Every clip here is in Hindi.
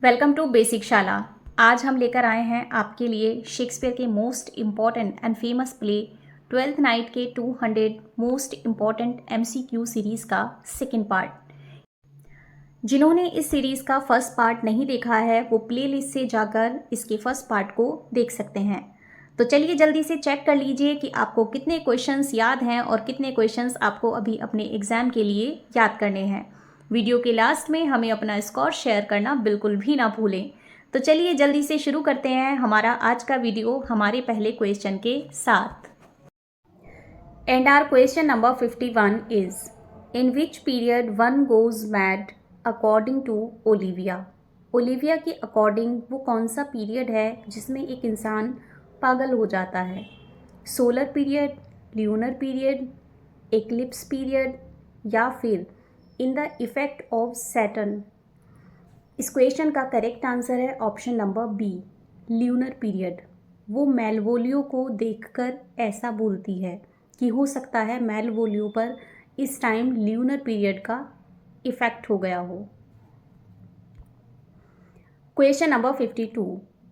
वेलकम टू बेसिक शाला। आज हम लेकर आए हैं आपके लिए शेक्सपियर के most important and famous play twelfth night के 200 मोस्ट इम्पॉर्टेंट एमसीक्यू सीरीज़ का सेकेंड पार्ट। जिन्होंने इस सीरीज़ का फर्स्ट पार्ट नहीं देखा है वो प्ले लिस्ट से जाकर इसके फर्स्ट पार्ट को देख सकते हैं। तो चलिए जल्दी से चेक कर लीजिए कि आपको कितने क्वेश्चंस याद हैं और कितने क्वेश्चंस आपको अभी अपने एग्ज़ाम के लिए याद करने हैं। वीडियो के लास्ट में हमें अपना स्कोर शेयर करना बिल्कुल भी ना भूलें। तो चलिए जल्दी से शुरू करते हैं हमारा आज का वीडियो हमारे पहले क्वेश्चन के साथ। And our question number 51 is in which period one goes mad according to Olivia. Olivia के अकॉर्डिंग वो कौन सा पीरियड है जिसमें एक इंसान पागल हो जाता है? Solar period, lunar period, eclipse period या फिर in the effect of Saturn. इस क्वेश्चन का करेक्ट आंसर है option number B, lunar period. वो मेलवोलियो को देखकर ऐसा बोलती है कि हो सकता है मेलवोलियो पर इस टाइम ल्यूनर पीरियड का इफेक्ट हो गया हो। Question number 52,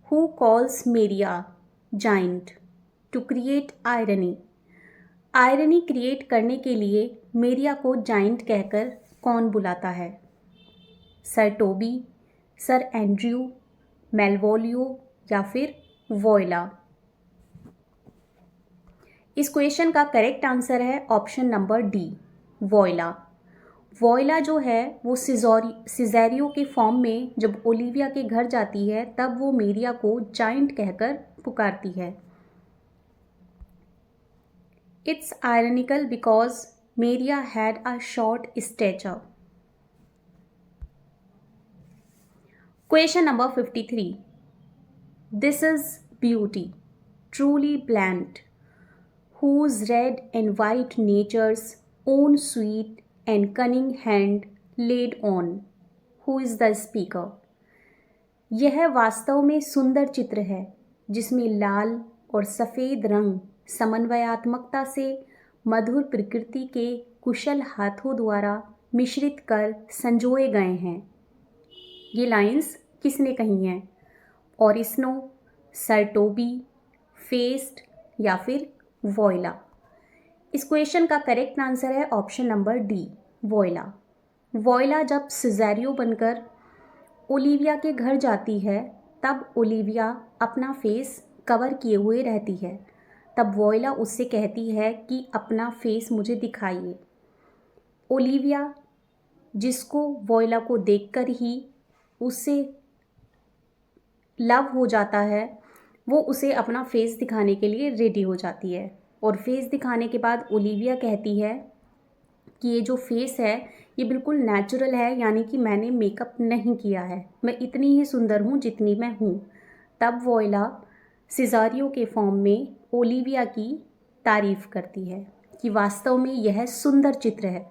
who calls Maria giant to create irony. Irony create करने के लिए मेरिया को जाइंट कहकर कौन बुलाता है? सर टोबी, सर एंड्रयू, मेलवोलियो या फिर वोयला। इस क्वेश्चन का करेक्ट आंसर है ऑप्शन नंबर डी, वोयला। वोयला जो है वो सिजेरियो के फॉर्म में जब ओलिविया के घर जाती है तब वो मेरिया को जाइंट कहकर पुकारती है। इट्स आयरनिकल बिकॉज मेरिया had a short stature. Question number 53, this is beauty truly blend, whose red and white nature's own sweet and cunning hand laid on, who is the speaker। यह वास्तव में सुंदर चित्र है जिसमें लाल और सफ़ेद रंग समन्वयात्मकता से मधुर प्रकृति के कुशल हाथों द्वारा मिश्रित कर संजोए गए हैं। ये लाइंस किसने कही हैं? ओरिस्नो, सर टोबी, फेस्ट या फिर वोयला। इस क्वेश्चन का करेक्ट आंसर है ऑप्शन नंबर डी, वोयला। वोयला जब सिजेरियो बनकर ओलिविया के घर जाती है तब ओलिविया अपना फेस कवर किए हुए रहती है। तब वोयला उससे कहती है कि अपना फेस मुझे दिखाइए। ओलिविया जिसको वोयला को देखकर ही उससे लव हो जाता है वो उसे अपना फेस दिखाने के लिए रेडी हो जाती है। और फेस दिखाने के बाद ओलिविया कहती है कि ये जो फेस है ये बिल्कुल नेचुरल है, यानी कि मैंने मेकअप नहीं किया है, मैं इतनी ही सुंदर हूँ जितनी मैं हूँ। तब वोयला सिजारियो के फॉर्म में ओलिविया की तारीफ करती है कि वास्तव में यह सुंदर चित्र है।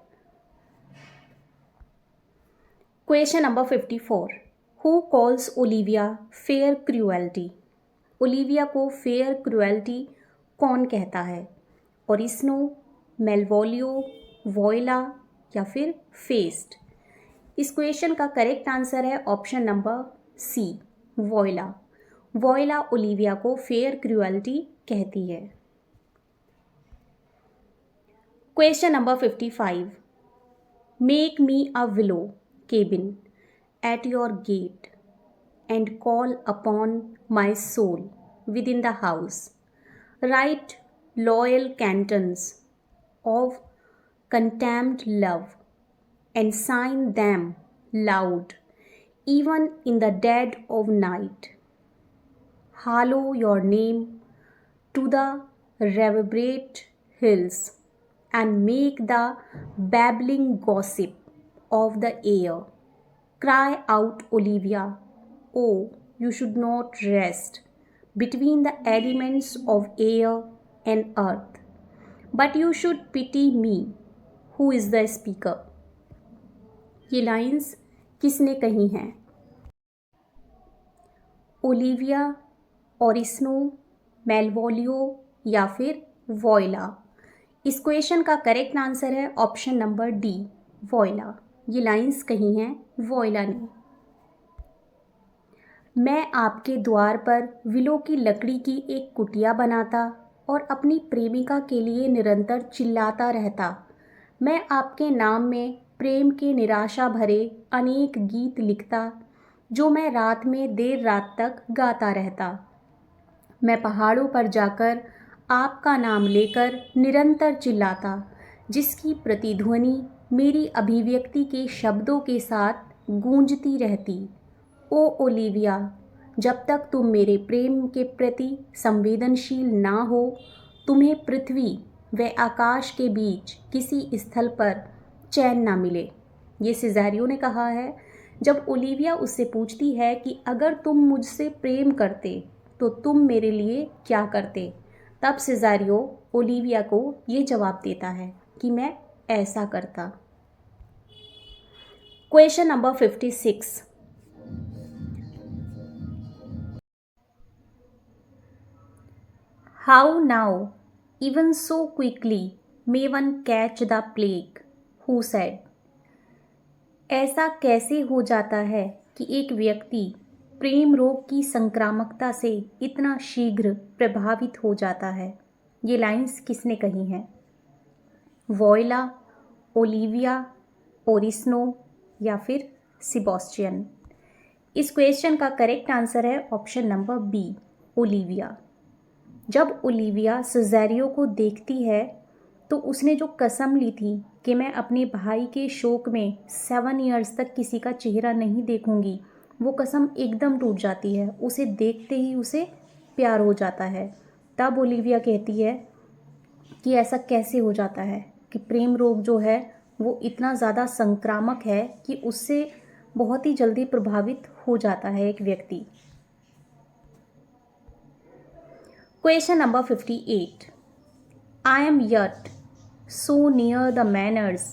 Question number 54, who calls Olivia fair cruelty. Olivia को फेयर क्रूएल्टी कौन कहता है? ओरिस्नो, मेलवोलियो, वोयला या फिर फेस्ट। इस क्वेश्चन का करेक्ट आंसर है option number C, Viola. Viola Olivia को फेयर क्रूएल्टी कहती है। Question number 55, make me a willow cabin at your gate and call upon my soul within the house. Write loyal cantons of contemned love and sign them loud, even in the dead of night. Hallow your name to the reverberate hills and make the babbling gossip of the air. Cry out, Olivia, oh, you should not rest between the elements of air and earth, but you should pity me, who is the speaker। ये लाइंस किसने कही हैं? ओलिविया, ओरिस्नो, मेलवोलियो या फिर वोयला। इस क्वेश्चन का करेक्ट आंसर है ऑप्शन नंबर डी, वोयला। ये लाइंस कही हैं वोयला ने। मैं आपके द्वार पर विलो की लकड़ी की एक कुटिया बनाता और अपनी प्रेमिका के लिए निरंतर चिल्लाता रहता। मैं आपके नाम में प्रेम के निराशा भरे अनेक गीत लिखता, जो मैं रात में देर रात तक गाता रहता। मैं पहाड़ों पर जाकर आपका नाम लेकर निरंतर चिल्लाता, जिसकी प्रतिध्वनि मेरी अभिव्यक्ति के शब्दों के साथ गूंजती रहती। ओ ओलिविया, जब तक तुम मेरे प्रेम के प्रति संवेदनशील ना हो, तुम्हें पृथ्वी व आकाश के बीच किसी स्थल पर चैन ना मिले। ये सिज़ारियो ने कहा है। जब ओलिविया उससे पूछती है कि अगर तुम मुझसे प्रेम करते तो तुम मेरे लिए क्या करते, तब सिज़ारियो ओलिविया को ये जवाब देता है कि मैं ऐसा करता। Question number 56। How now, even so quickly, may one catch the plague? Who said? ऐसा कैसे हो जाता है कि एक व्यक्ति प्रेम रोग की संक्रामकता से इतना शीघ्र प्रभावित हो जाता है? ये लाइंस किसने कही हैं? वॉयला, ओलिविया, ओरिस्नो या फिर सेबास्टियन? इस क्वेश्चन का करेक्ट आंसर है ऑप्शन नंबर बी, ओलिविया। जब ओलिविया सिज़ारियो को देखती है तो उसने जो कसम ली थी कि मैं अपने भाई के शोक में 7 ईयर्स तक किसी का चेहरा नहीं देखूंगी, वो कसम एकदम टूट जाती है। उसे देखते ही उसे प्यार हो जाता है। तब ओलिविया कहती है कि ऐसा कैसे हो जाता है कि प्रेम रोग जो है वो इतना ज़्यादा संक्रामक है कि उससे बहुत ही जल्दी प्रभावित हो जाता है एक व्यक्ति। Question number 58. I am yet so near the manners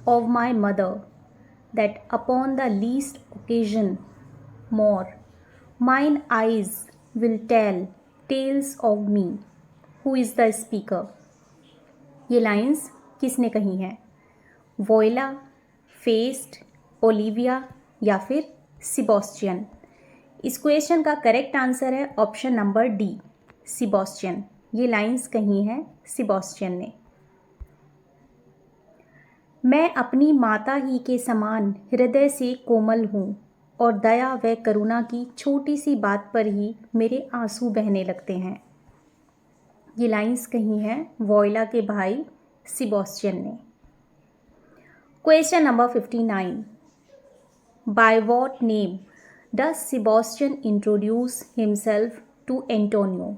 of my mother that upon the least occasion more mine eyes will tell tales of me. Who is the speaker? ये लाइंस किसने कही हैं? वॉयला, फेस्ट, ओलिविया या फिर सेबास्टियन? इस क्वेश्चन का करेक्ट आंसर है ऑप्शन नंबर डी, सेबास्टियन। ये लाइंस कही हैं सेबास्टियन ने। मैं अपनी माता ही के समान हृदय से कोमल हूँ और दया व करुणा की छोटी सी बात पर ही मेरे आंसू बहने लगते हैं। ये लाइंस कही हैं वॉयला के भाई सेबास्टियन ने। Question number 59. By what name does Sebastian introduce himself to Antonio?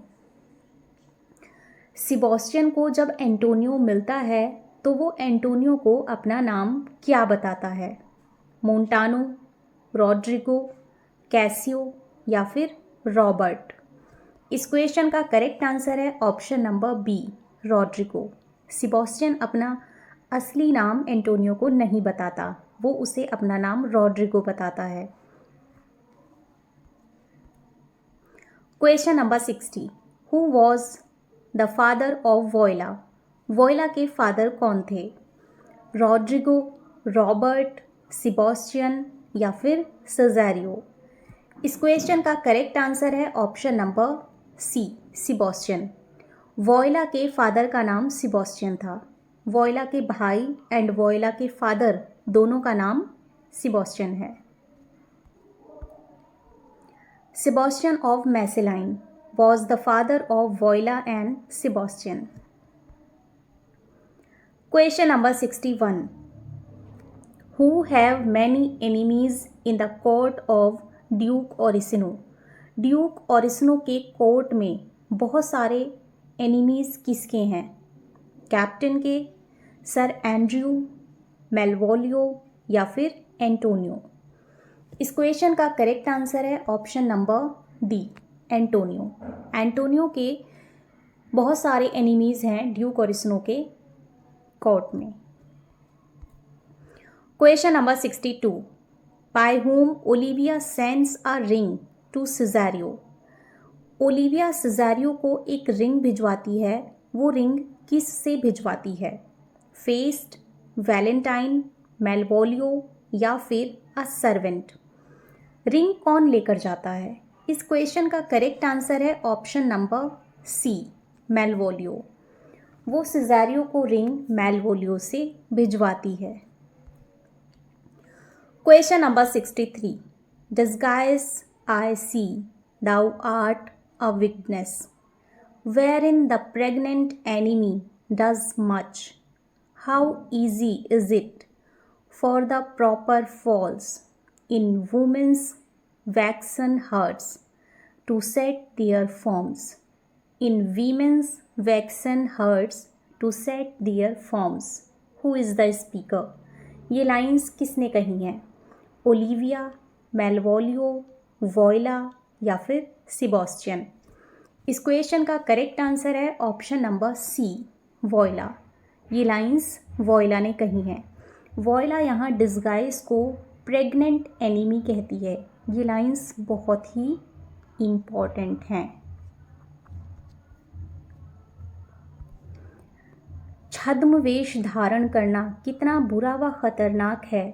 Sebastian को जब एंटोनियो मिलता है तो वो एंटोनियो को अपना नाम क्या बताता है? मोंटानो, रॉड्रिगो, कैसियो या फिर रॉबर्ट? इस क्वेश्चन का करेक्ट आंसर है option number B, Rodrigo. Sebastian अपना असली नाम एंटोनियो को नहीं बताता, वो उसे अपना नाम रॉड्रिगो बताता है। Question number 60. Who was the father of voila? Voila के फादर कौन थे? रॉड्रिगो, रॉबर्ट, सेबास्टियन या फिर सिज़ारियो? इस क्वेश्चन का करेक्ट आंसर है option number C, Sebastian. Viola के फादर का नाम सेबास्टियन था। वॉयला के भाई एंड वॉयला के फादर दोनों का नाम सेबास्टियन है। Sebastian of Messaline was the father of Voila and Sebastian. Question number 61. Who have many enemies in the court of Duke Orsino? Duke Orsino के कोर्ट में बहुत सारे एनिमीज़ किसके हैं? कैप्टन के, सर एंड्रयू, मेलवोलियो या फिर एंटोनियो? इस क्वेश्चन का करेक्ट आंसर है option number D, Antonio. Antonio के बहुत सारे एनिमीज़ हैं ड्यूक ओरिस्नो के कोर्ट में। Question number 62. By whom Olivia sends a ring to Cesario? Olivia Cesario को एक रिंग भिजवाती है। वो रिंग किस से भिजवाती है? फेस्ट, वैलेंटाइन, मेलवोलियो या फिर अ सर्वेंट? रिंग कौन लेकर जाता है? इस क्वेश्चन का करेक्ट आंसर है ऑप्शन नंबर सी, मेलवोलियो। वो सिज़ेरियो को रिंग मेलवोलियो से भिजवाती है। Question number 63, disguise I see thou art a weakness, wherein the pregnant enemy does much. How easy is it for the proper falls in women's waxen hearts to set their forms? In women's waxen hearts to set their forms. Who is the speaker? ये लाइंस किसने कही हैं? ओलिविया, मेलवोलियो, वॉयला या फिर सेबास्टियन? इस क्वेश्चन का करेक्ट आंसर है ऑप्शन नंबर सी, वॉयला। ये लाइंस वॉयला ने कही हैं। वॉयला यहाँ डिस्गाइज को प्रेग्नेंट एनिमी कहती है। ये लाइंस बहुत ही इम्पॉर्टेंट हैं। छद्म वेश धारण करना कितना बुरा व खतरनाक है।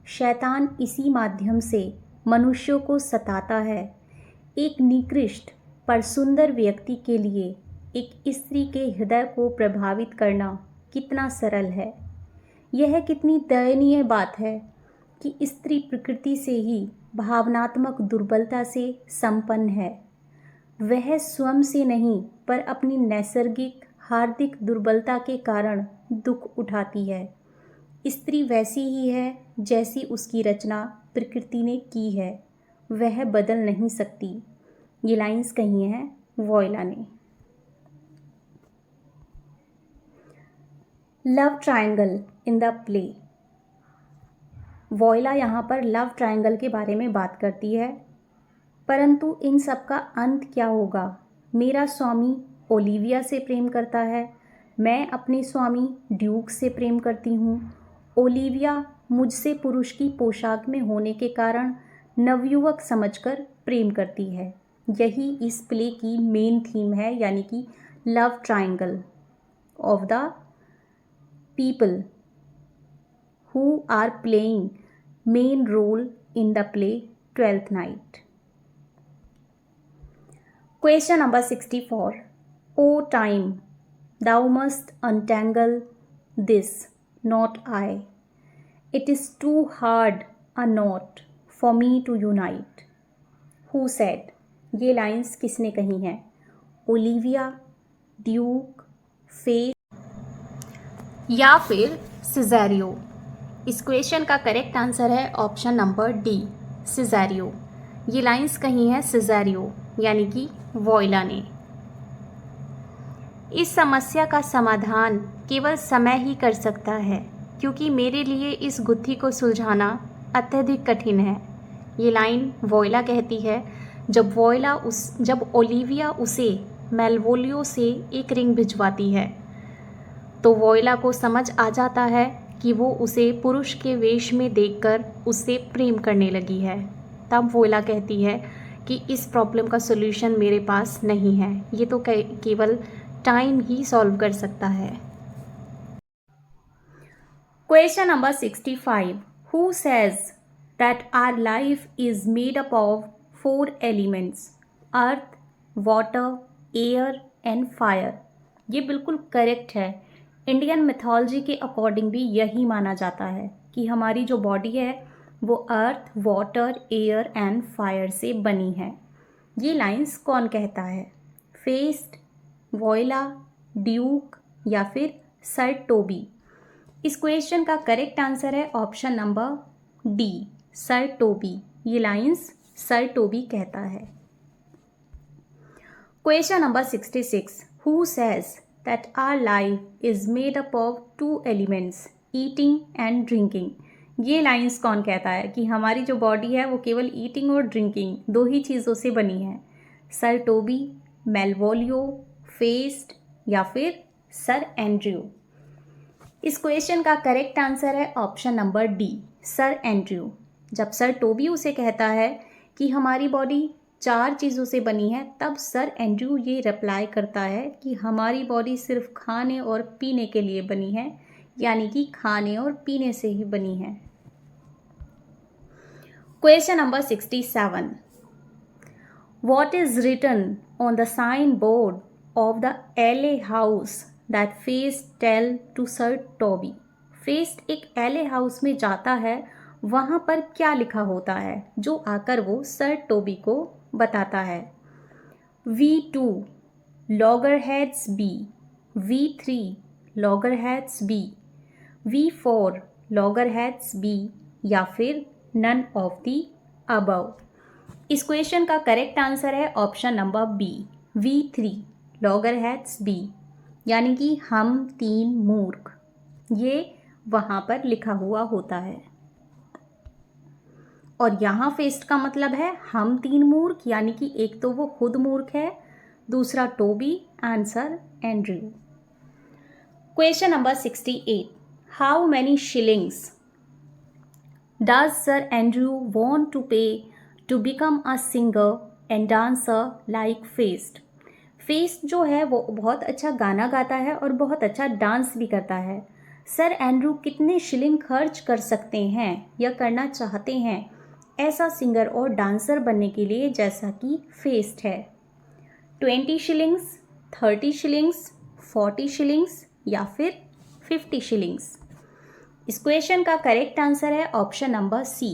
शैतान इसी माध्यम से मनुष्यों को सताता है। एक निकृष्ट पर सुंदर व्यक्ति के लिए एक स्त्री के हृदय को प्रभावित करना कितना सरल है। यह कितनी दयनीय बात है कि स्त्री प्रकृति से ही भावनात्मक दुर्बलता से संपन्न है। वह स्वयं से नहीं पर अपनी नैसर्गिक हार्दिक दुर्बलता के कारण दुख उठाती है। स्त्री वैसी ही है जैसी उसकी रचना प्रकृति ने की है, वह बदल नहीं सकती। ये लाइंस कही हैं वॉयला ने। Love triangle in the play. Voila यहाँ पर लव ट्रायंगल के बारे में बात करती है, परंतु इन सब का अंत क्या होगा? मेरा स्वामी ओलिविया से प्रेम करता है, मैं अपने स्वामी ड्यूक से प्रेम करती हूँ। ओलिविया मुझसे पुरुष की पोशाक में होने के कारण नवयुवक समझकर प्रेम करती है। यही इस प्ले की मेन थीम है, यानी कि love triangle of the people who are playing main role in the play Twelfth Night. Question number 64. O time, thou must untangle this, not I. It is too hard a knot for me to unite. Who said? ये लाइंस किसने कही हैं? ओलिविया, ड्यूक, फेथ या फिर सिज़ेरियो? इस क्वेश्चन का करेक्ट आंसर है ऑप्शन नंबर डी, सिज़ेरियो। ये लाइंस कही हैं सिज़ेरियो यानी कि वॉयला ने। इस समस्या का समाधान केवल समय ही कर सकता है, क्योंकि मेरे लिए इस गुत्थी को सुलझाना अत्यधिक कठिन है। ये लाइन वॉयला कहती है जब ओलिविया उसे मेलवोलियो से एक रिंग भिजवाती है, तो वॉयला को समझ आ जाता है कि वो उसे पुरुष के वेश में देखकर उससे प्रेम करने लगी है। तब वॉयला कहती है कि इस प्रॉब्लम का सॉल्यूशन मेरे पास नहीं है, ये तो केवल टाइम ही सॉल्व कर सकता है। Question number 65. Who says that our life is made up of 4 elements, earth, water, air and fire? ये बिल्कुल करेक्ट है। इंडियन मिथोलॉजी के अकॉर्डिंग भी यही माना जाता है कि हमारी जो बॉडी है वो अर्थ, वाटर, एयर एंड फायर से बनी है। ये लाइंस कौन कहता है? फेस्ट, वॉयला, ड्यूक या फिर सर टोबी? इस क्वेश्चन का करेक्ट आंसर है option number D, Sir Toby. ये लाइंस सर टोबी कहता है। Question number 66. Who says that our life is made up of 2 elements, eating and drinking? ये लाइंस कौन कहता है कि हमारी जो बॉडी है वो केवल ईटिंग और ड्रिंकिंग 2 ही चीज़ों से बनी है? सर टोबी, मेलवोलियो, फेस्ट या फिर सर एंड्रयू? इस क्वेश्चन का करेक्ट आंसर है option number D, sir Andrew. जब सर टोबी उसे कहता है कि हमारी बॉडी 4 चीज़ों से बनी है, तब सर एंड्रयू ये रिप्लाई करता है कि हमारी बॉडी सिर्फ खाने और पीने के लिए बनी है, यानी कि खाने और पीने से ही बनी है। Question number 67. What is written on the signboard of the LA house that Feist tell to Sir Toby? Fest एक LA हाउस में जाता है, वहाँ पर क्या लिखा होता है जो आकर वो सर टोबी को बताता है? V2 लॉगरहेड्स B, V3 loggerheads B, V4 लॉगरहेड्स B या फिर नन ऑफ दी अबव। इस क्वेश्चन का करेक्ट आंसर है option number B, V3 loggerheads B, यानी कि हम तीन मूर्ख, ये वहाँ पर लिखा हुआ होता है। और यहाँ फेस्ट का मतलब है हम तीन मूर्ख, यानी कि एक तो वो खुद मूर्ख है, दूसरा Toby and Sir Andrew. Question number 68. How many shillings does Sir Andrew want to pay to become a singer and dancer like Feste? Feste जो है वो बहुत अच्छा गाना गाता है और बहुत अच्छा डांस भी करता है। सर एंड्रू कितने शिलिंग खर्च कर सकते हैं या करना चाहते हैं ऐसा सिंगर और डांसर बनने के लिए जैसा कि फेस्ट है? 20 शिलिंग्स, 30 शिलिंग्स, 40 शिलिंग्स या फिर 50 शिलिंग्स? इस क्वेश्चन का करेक्ट आंसर है option number C,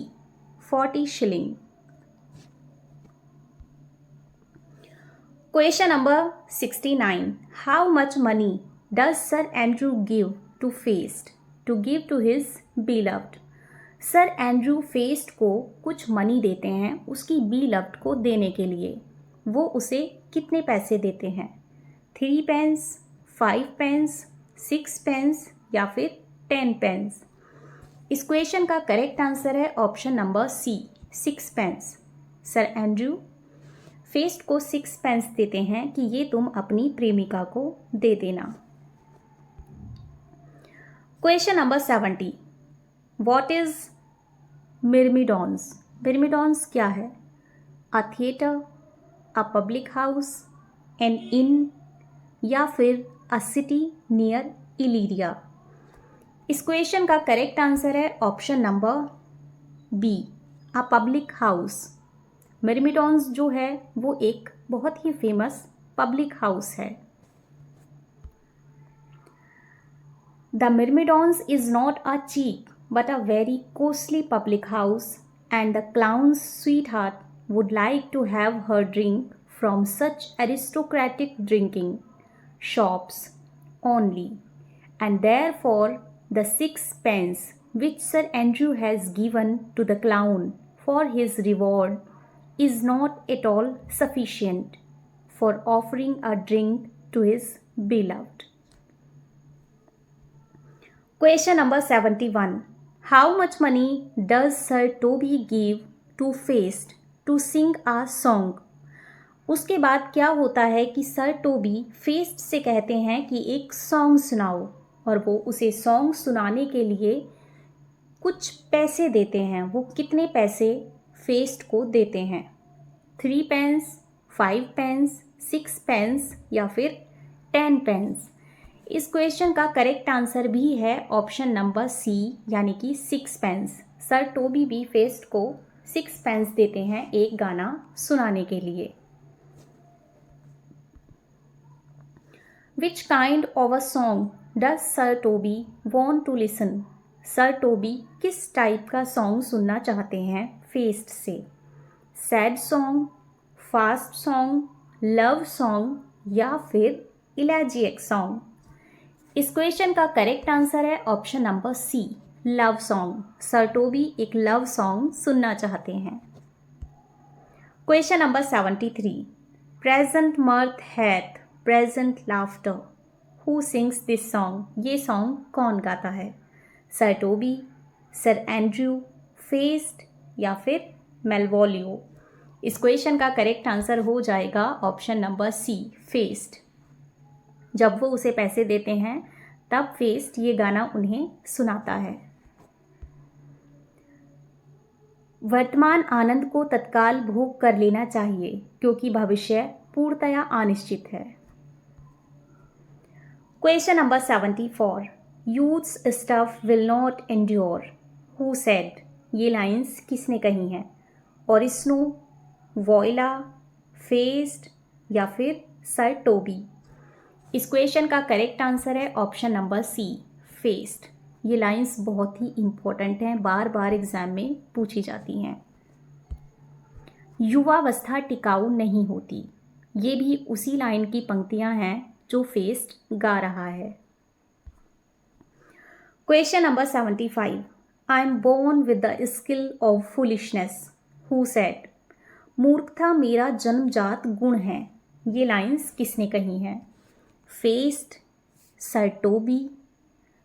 40 shilling. Question number 69. How much money does Sir Andrew give to Feste to give to his beloved? Sir Andrew Feste को कुछ मनी देते हैं उसकी बीलव्ड को देने के लिए। वो उसे कितने पैसे देते हैं? 3 पेंस, 5 पेंस, 6 पेंस या फिर 10 पेंस? इस क्वेश्चन का करेक्ट आंसर है option number C, 6 pence. Sir Andrew Feste को 6 पेंस देते हैं कि ये तुम अपनी प्रेमिका को दे देना। Question number 70. What is Myrmidons? Myrmidons क्या है? A theatre, a public house, an inn या फिर अ सिटी नियर इलीरिया? इस क्वेश्चन का करेक्ट आंसर है option number B, a public house. Myrmidons जो है वो एक बहुत ही फेमस पब्लिक हाउस है। The Myrmidons is not a cheap but a very costly public house and the clown's sweetheart would like to have her drink from such aristocratic drinking shops only, and therefore the 6 pence which Sir Andrew has given to the clown for his reward is not at all sufficient for offering a drink to his beloved. Question number 71. How much money does Sir Toby give to Feist to sing a song? उसके बाद क्या होता है कि सर टोबी फेस्ट से कहते हैं कि एक सॉन्ग सुनाओ, और वो उसे सॉन्ग सुनाने के लिए कुछ पैसे देते हैं। वो कितने पैसे फेस्ट को देते हैं? 3 पेंस, 5 पेंस, 6 पेंस या फिर 10 पेंस? इस क्वेश्चन का करेक्ट आंसर भी है ऑप्शन नंबर सी, यानी कि 6 पेंस। सर टोबी भी फेस्ट को 6 पेंस देते हैं एक गाना सुनाने के लिए। Which kind of a song does Sir Toby want to listen? Sir Toby किस टाइप का सॉन्ग सुनना चाहते हैं फेस्ट से? Sad song, fast song, love song या फिर इलेजिएक सॉन्ग? इस क्वेश्चन का करेक्ट आंसर है option number C, love song. Sir Toby एक लव सॉन्ग सुनना चाहते हैं। Question number 73. Present mirth hath present laughter, who sings this song? ये सॉन्ग कौन गाता है? Sir Toby, Sir Andrew, Feste या फिर मेलवोलियो? इस क्वेश्चन का करेक्ट आंसर हो जाएगा ऑप्शन नंबर सी, फेस्ट। जब वो उसे पैसे देते हैं तब फेस्ट ये गाना उन्हें सुनाता है। वर्तमान आनंद को तत्काल भोग कर लेना चाहिए क्योंकि भविष्य पूर्णतया अनिश्चित है। Question number 74. Youths stuff will not endure, who said? ये लाइंस किसने कही हैं? ओरिस्नो, वॉयला, फेस्ड या फिर सर टोबी। इस क्वेश्चन का करेक्ट आंसर है ऑप्शन नंबर सी, फेस्ड। ये लाइंस बहुत ही इंपॉर्टेंट हैं, बार बार एग्जाम में पूछी जाती हैं। युवावस्था टिकाऊ नहीं होती, ये भी उसी लाइन की पंक्तियां हैं जो फेस्ड गा रहा है। Question number 75, I am born with the skill of foolishness, who said. मूर्खता मेरा जन्मजात गुण है, ये लाइंस किसने कही हैं? Feste, Sir Toby,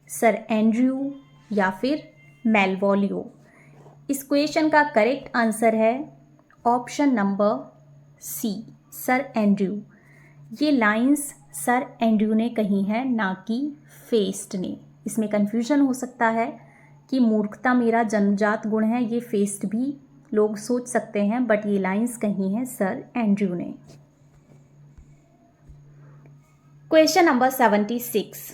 Sir Andrew या फिर मेलवोलियो। इस क्वेश्चन का करेक्ट आंसर है option number C, Sir Andrew. ये लाइंस सर एंड्रयू ने कही हैं, ना कि फेस्ड ने। इसमें कन्फ्यूजन हो सकता है कि मूर्खता मेरा जन्मजात गुण है, ये फेस्ड भी लोग सोच सकते हैं, बट ये लाइंस कही हैं सर एंड्रयू ने। Question number 76,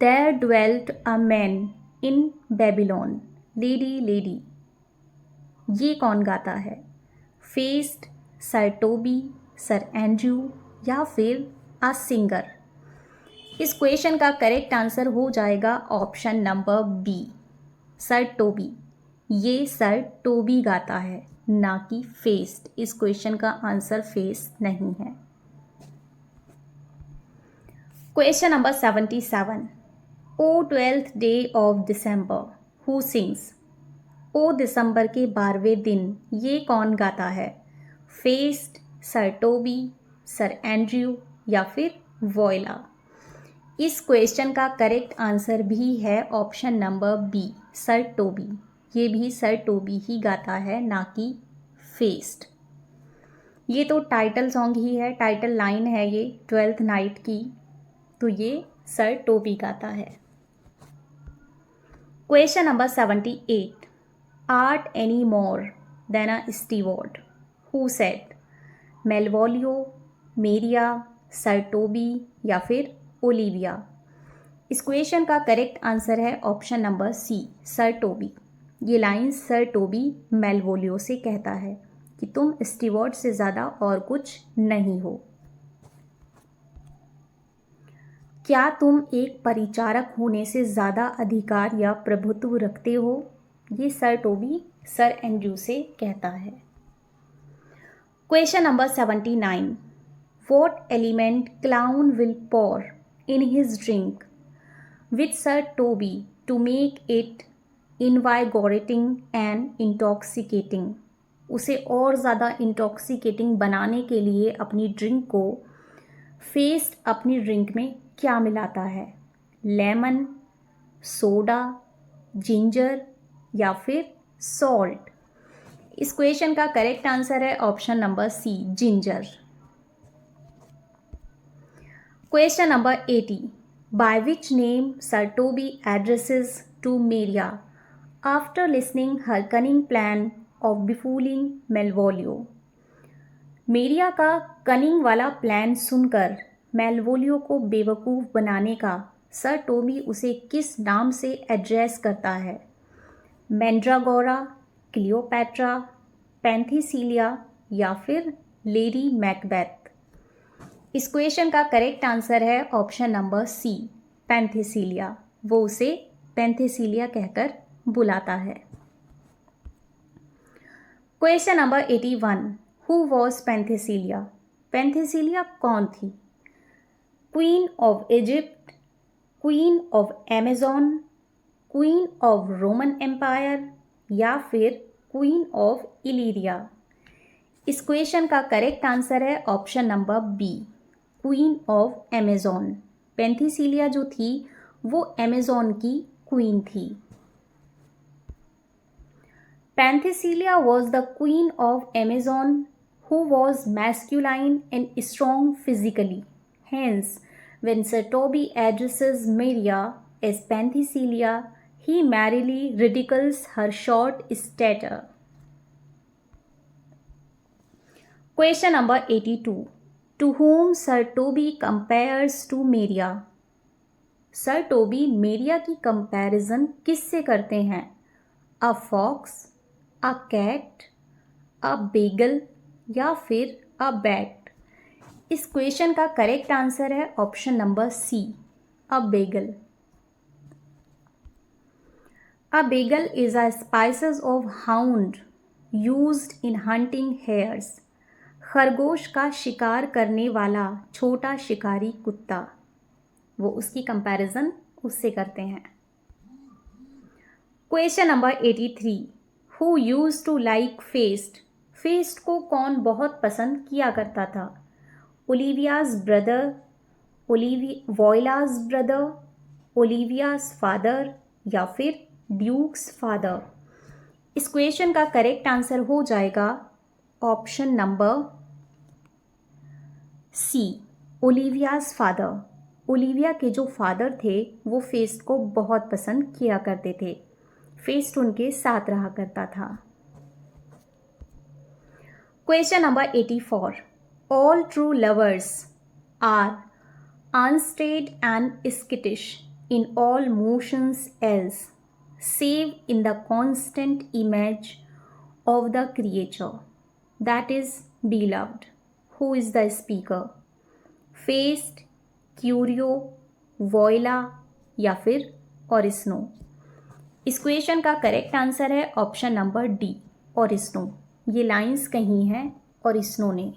there dwelt a man in Babylon, lady lady. ये कौन गाता है? Feste, Sir Toby, Sir Andrew या फिर अ सिंगर। इस क्वेश्चन का करेक्ट आंसर हो जाएगा option number B, Sir Toby. ये सर टोबी गाता है, ना कि फेस्ड। इस क्वेश्चन का आंसर फेस्ड नहीं है। Question number 77, O 12th day of December, who sings. O दिसंबर के 12वें दिन, ये कौन गाता है? Feste, Sir Toby, Sir Andrew या फिर वॉयला। इस क्वेश्चन का करेक्ट आंसर भी है option number B, Sir Toby. ये भी सर टोबी ही गाता है, ना कि फेस्ड। ये तो टाइटल सॉन्ग ही है, टाइटल लाइन है ये 12th नाइट की, तो ये सर टोबी गाता है। Question number 78, art any more than a steward, who said. Malvolio, Maria, Sir Toby या फिर ओलिविया। इस क्वेश्चन का करेक्ट आंसर है option number C, Sir Toby. ये लाइन सर टोबी मेलवोलियो से कहता है कि तुम स्टीवर्ड से ज़्यादा और कुछ नहीं हो। क्या तुम एक परिचारक होने से ज़्यादा अधिकार या प्रभुत्व रखते हो? ये सर टोबी सर एंड्रयू से कहता है। Question number 79, what element clown will pour in his drink with Sir Toby to make it invigorating and intoxicating। उसे और ज़्यादा इंटॉक्सिकेटिंग बनाने के लिए अपनी ड्रिंक को फेस्ड अपनी ड्रिंक में क्या मिलाता है? लेमन, सोडा, जिंजर या फिर सॉल्ट। इस क्वेश्चन का करेक्ट आंसर है option number C, ginger. Question number 80, by which name Sir Toby addresses to Maria after listening her cunning plan of befooling Malvolio। मेरिया का कनिंग वाला प्लान सुनकर मेलवोलियो को बेवकूफ़ बनाने का सर टोबी उसे किस नाम से एड्रेस करता है? मैंड्रागोरा, क्लियोपैट्रा, पैंथीसिलिया या फिर लेडी मैकबेथ। इस क्वेश्चन का करेक्ट आंसर है ऑप्शन नंबर सी, पैंथीसिलिया। वो उसे पैंथीसिलिया कहकर बुलाता है। Question number 81, who was Penthesilea. Penthesilea कौन थी? Queen of Egypt, queen of Amazon, queen of Roman Empire या फिर क्वीन ऑफ इलीरिया। इस क्वेश्चन का करेक्ट आंसर है option number B, queen of Amazon. Penthesilea जो थी वो अमेज़न की क्वीन थी। Penthesilea was the queen of Amazon who was masculine and strong physically. Hence, when Sir Toby addresses Maria as Panthesilia, he merrily ridicules her short stature. Question number 82, to whom Sir Toby compares to Maria। Sir Toby Maria की कंपैरिजन किससे करते हैं? A fox, a cat, a beagle या फिर अ बैट? इस क्वेश्चन का करेक्ट आंसर है option number C, a beagle. A beagle is a species of hound used in hunting hares. खरगोश का शिकार करने वाला छोटा शिकारी कुत्ता, वो उसकी कंपैरिजन उससे करते हैं। Question number 83, who use to like Feste? Feste को कौन बहुत पसंद किया करता था? Olivia's brother, Viola's brother, Olivia's father या फिर ड्यूक्स फादर? इस क्वेश्चन का करेक्ट आंसर हो जाएगा option number C, Olivia's father. Olivia के जो फादर थे वो फेस्ट को बहुत पसंद किया करते थे, फेस्ट उनके साथ रहा करता था। Question number 84, all true lovers are unstaid and skittish in all motions else, save in the constant image of the creature that is beloved. Who is the speaker? Feist, Curio, Voila या फिर ओरिस्नो? इस क्वेश्चन का करेक्ट आंसर है ऑप्शन नंबर डी, ओरिस्नो। ये लाइंस कही हैं ओरिस्नो ने।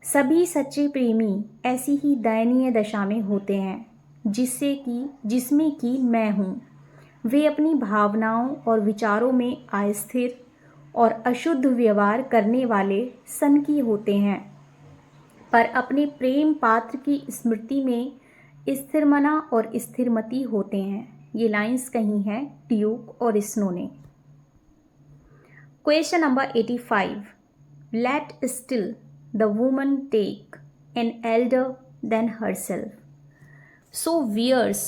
सभी सच्चे प्रेमी ऐसी ही दयनीय दशा में होते हैं जिसमें कि मैं हूँ। वे अपनी भावनाओं और विचारों में अस्थिर और अशुद्ध व्यवहार करने वाले सनकी होते हैं, पर अपने प्रेम पात्र की स्मृति में स्थिरमना और स्थिरमती होते हैं। ये लाइंस कही हैं ड्यूक और स्नो ने। Question number 85, let still the woman take an elder than herself, so wears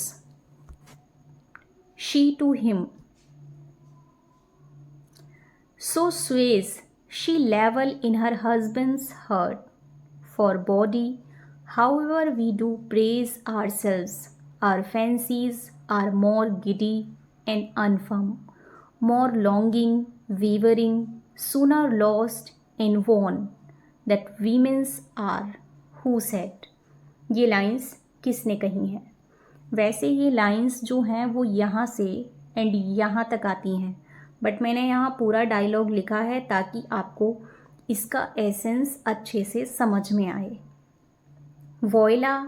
she to him, so sways she level in her husband's heart. For body, however we do praise ourselves, our fancies are more giddy and unfirm, more longing, wavering, sooner lost and won that women's are, who said? ये लाइंस किसने कही हैं? वैसे ये लाइंस जो हैं वो यहाँ से एंड यहाँ तक आती हैं, बट मैंने यहाँ पूरा डायलॉग लिखा है ताकि आपको इसका एसेंस अच्छे से समझ में आए। वॉयला,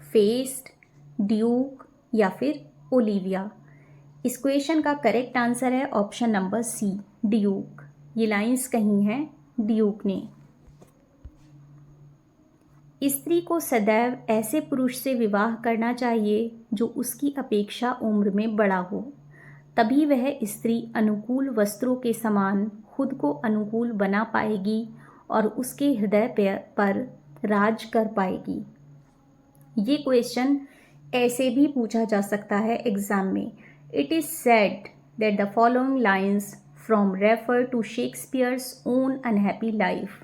फेस्ट, ड्यूक या फिर ओलिविया? इस क्वेश्चन का करेक्ट आंसर है ऑप्शन नंबर सी, ड्यूक। ये लाइंस कही हैं ड्यूक ने। स्त्री को सदैव ऐसे पुरुष से विवाह करना चाहिए जो उसकी अपेक्षा उम्र में बड़ा हो, तभी वह स्त्री अनुकूल वस्त्रों के समान खुद को अनुकूल बना पाएगी और उसके हृदय पर राज कर पाएगी। ये क्वेश्चन ऐसे भी पूछा जा सकता है एग्जाम में। It is said that the following lines from refer to Shakespeare's own unhappy life.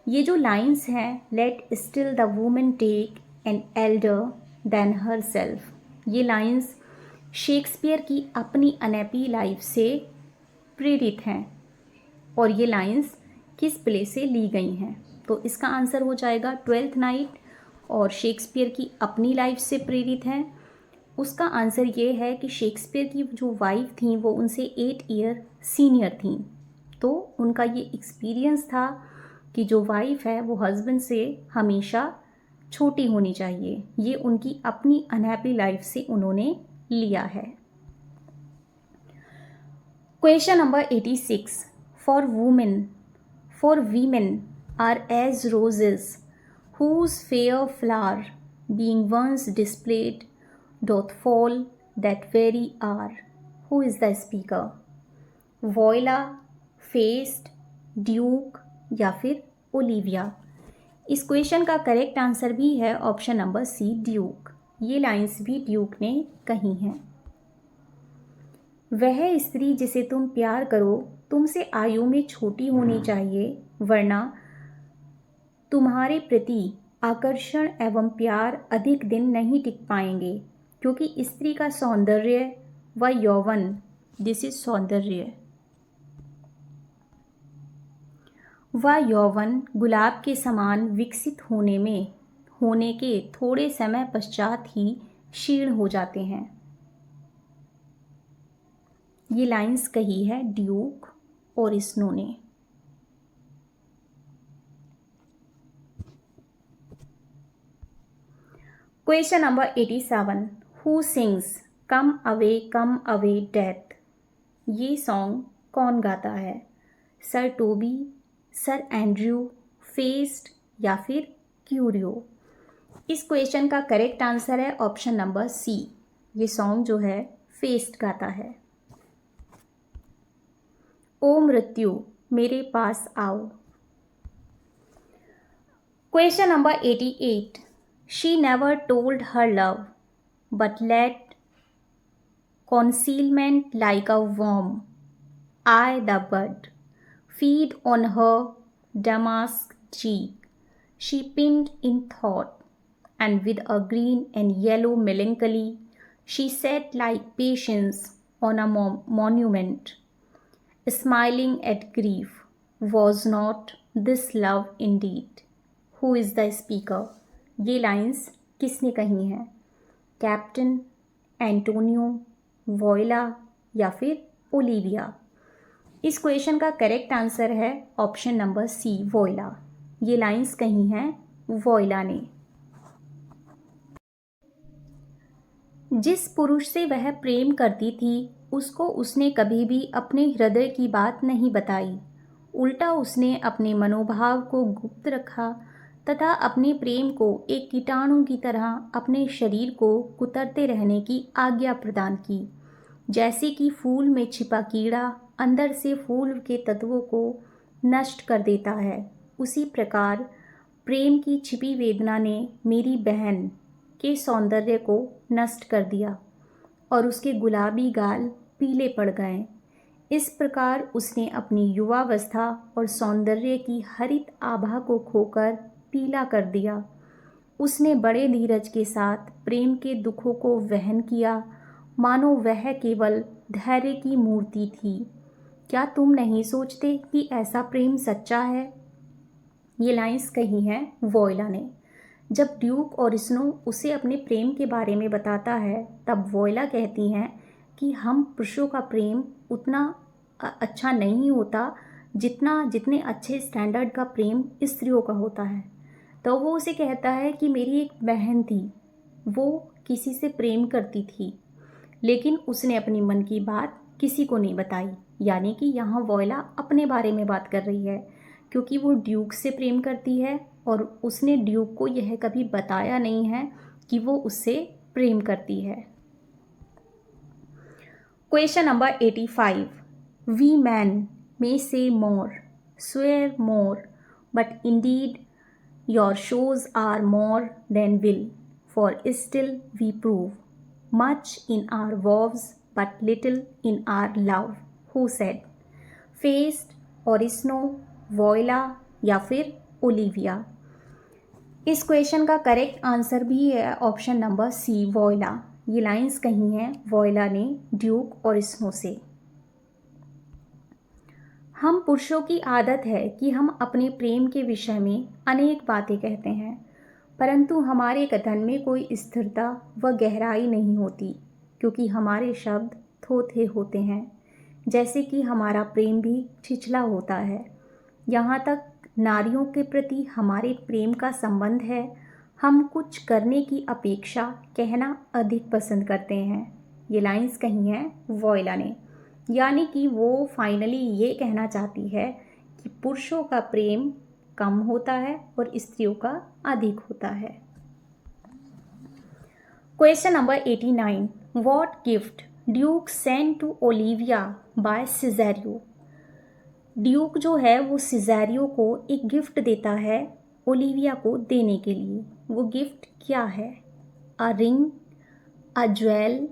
ये जो लाइंस हैं, let still the woman take an elder than herself, ये लाइंस शेक्सपियर की अपनी अनहैप्पी लाइफ से प्रेरित हैं। और ये लाइंस किस प्ले से ली गई हैं? तो इसका आंसर हो जाएगा ट्वेल्थ नाइट, और शेक्सपियर की अपनी लाइफ से प्रेरित हैं। उसका आंसर ये है कि शेक्सपियर की जो वाइफ थी वो उनसे 8 ईयर सीनियर थी, तो उनका ये एक्सपीरियंस था कि जो वाइफ है वो हस्बैंड से हमेशा छोटी होनी चाहिए। ये उनकी अपनी अनहैप्पी लाइफ से उन्होंने लिया है। Question number 86, for women are as roses whose fair flower being once displayed doth fall that very hour. Who is the speaker? Voila, fest, Duke या फिर ओलिविया? इस क्वेश्चन का करेक्ट आंसर भी है ऑप्शन नंबर सी, ड्यूक। ये लाइंस भी ड्यूक ने कही हैं। वह स्त्री जिसे तुम प्यार करो तुमसे आयु में छोटी होनी चाहिए, वरना तुम्हारे प्रति आकर्षण एवं प्यार अधिक दिन नहीं टिक पाएंगे, क्योंकि स्त्री का सौंदर्य व यौवन, दिस इज सौंदर्य। वह यौवन गुलाब के समान विकसित होने के थोड़े समय पश्चात ही क्षीण हो जाते हैं। ये लाइंस कही है ड्यूक और स्नो ने। Question number 87, who sings come away death? ये सॉन्ग कौन गाता है? Sir Toby, Sir Andrew, Feste या फिर क्यूरियो? इस क्वेश्चन का करेक्ट आंसर है ऑप्शन नंबर सी। ये सॉन्ग जो है फेस्ट गाता है। ओ मृत्यु मेरे पास आओ। Question number 88, she never told her love but let concealment like a worm. I, the bud, feed on her damask cheek. She pinned in thought, and with a green and yellow melancholy, she sat like patience on a monument, smiling at grief. Was not this love indeed? Who is the speaker? ये लाइंस किसने कही हैं? कैप्टन, एंटोनियो, वॉयला या फिर ओलिविया? इस क्वेश्चन का करेक्ट आंसर है ऑप्शन नंबर सी, वॉयला। ये लाइंस कही हैं वॉयला ने। जिस पुरुष से वह प्रेम करती थी उसको उसने कभी भी अपने हृदय की बात नहीं बताई। उल्टा उसने अपने मनोभाव को गुप्त रखा तथा अपने प्रेम को एक कीटाणु की तरह अपने शरीर को कुतरते रहने की आज्ञा प्रदान की। जैसे कि फूल में छिपा कीड़ा अंदर से फूल के तत्वों को नष्ट कर देता है, उसी प्रकार प्रेम की छिपी वेदना ने मेरी बहन के सौंदर्य को नष्ट कर दिया और उसके गुलाबी गाल पीले पड़ गए। इस प्रकार उसने अपनी युवावस्था और सौंदर्य की हरित आभा को खोकर पीला कर दिया। उसने बड़े धीरज के साथ प्रेम के दुखों को वहन किया, मानो वह केवल धैर्य की मूर्ति थी। क्या तुम नहीं सोचते कि ऐसा प्रेम सच्चा है? ये लाइंस कही हैं वॉयला ने। जब ड्यूक और स्नो उसे अपने प्रेम के बारे में बताता है तब वॉयला कहती हैं कि हम पुरुषों का प्रेम उतना अच्छा नहीं होता जितने अच्छे स्टैंडर्ड का प्रेम स्त्रियों का होता है। तो वो उसे कहता है कि मेरी एक बहन थी, वो किसी से प्रेम करती थी लेकिन उसने अपनी मन की बात किसी को नहीं बताई। यानी कि यहाँ वॉयला अपने बारे में बात कर रही है क्योंकि वो ड्यूक से प्रेम करती है और उसने ड्यूक को यह कभी बताया नहीं है कि वो उससे प्रेम करती है। Question number 85, we men may say more, swear more, but indeed your shows are more than will, for still we prove much in our vows but little in our love. Who said? Feist और स्नो, वॉयला या फिर ओलिविया? इस क्वेश्चन का करेक्ट आंसर भी है ऑप्शन नंबर सी, वॉयला। ये लाइंस कही हैं वॉयला ने ड्यूक और स्नो से। हम पुरुषों की आदत है कि हम अपने प्रेम के विषय में अनेक बातें कहते हैं परंतु हमारे कथन में कोई स्थिरता व गहराई नहीं होती क्योंकि हमारे शब्द थोथे होते हैं। जैसे कि हमारा प्रेम भी छिछला होता है। यहाँ तक नारियों के प्रति हमारे प्रेम का संबंध है, हम कुछ करने की अपेक्षा कहना अधिक पसंद करते हैं। ये लाइंस कही हैं वॉयला ने। यानी कि वो फाइनली ये कहना चाहती है कि पुरुषों का प्रेम कम होता है और स्त्रियों का अधिक होता है। Question number 89, what gift Duke send to Olivia by Cesario? Duke जो है वो सिजेरियो को एक गिफ्ट देता है ओलिविया को देने के लिए। वो गिफ्ट क्या है? A ring, a jewel,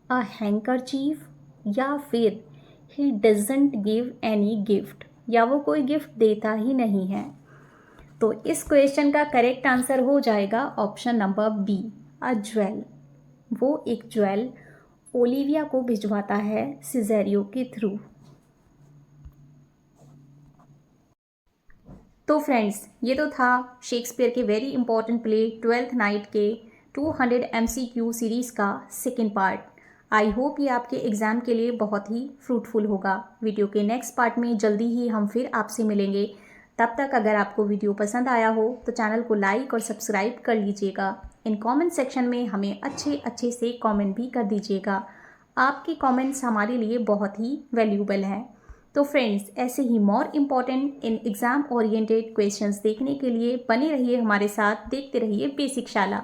a handkerchief या फिर he doesn't give any gift, या वो कोई गिफ्ट देता ही नहीं है। तो इस क्वेश्चन का करेक्ट आंसर हो जाएगा option number B, a jewel. वो एक ज्वेल ओलिविया को भिजवाता है सिजेरियो के थ्रू। तो फ्रेंड्स, ये तो था शेक्सपियर के very important play twelfth night के 200 MCQ सीरीज़ का सेकेंड पार्ट। आई होप ये आपके एग्ज़ाम के लिए बहुत ही फ्रूटफुल होगा। वीडियो के नेक्स्ट पार्ट में जल्दी ही हम फिर आपसे मिलेंगे। तब तक अगर आपको वीडियो पसंद आया हो तो चैनल को लाइक और सब्सक्राइब कर लीजिएगा। इन कमेंट सेक्शन में हमें अच्छे से कमेंट भी कर दीजिएगा। आपके कमेंट्स हमारे लिए बहुत ही वैल्यूएबल हैं। तो फ्रेंड्स, ऐसे ही more important in exam oriented questions देखने के लिए बने रहिए हमारे साथ, देखते रहिए बेसिक शाला।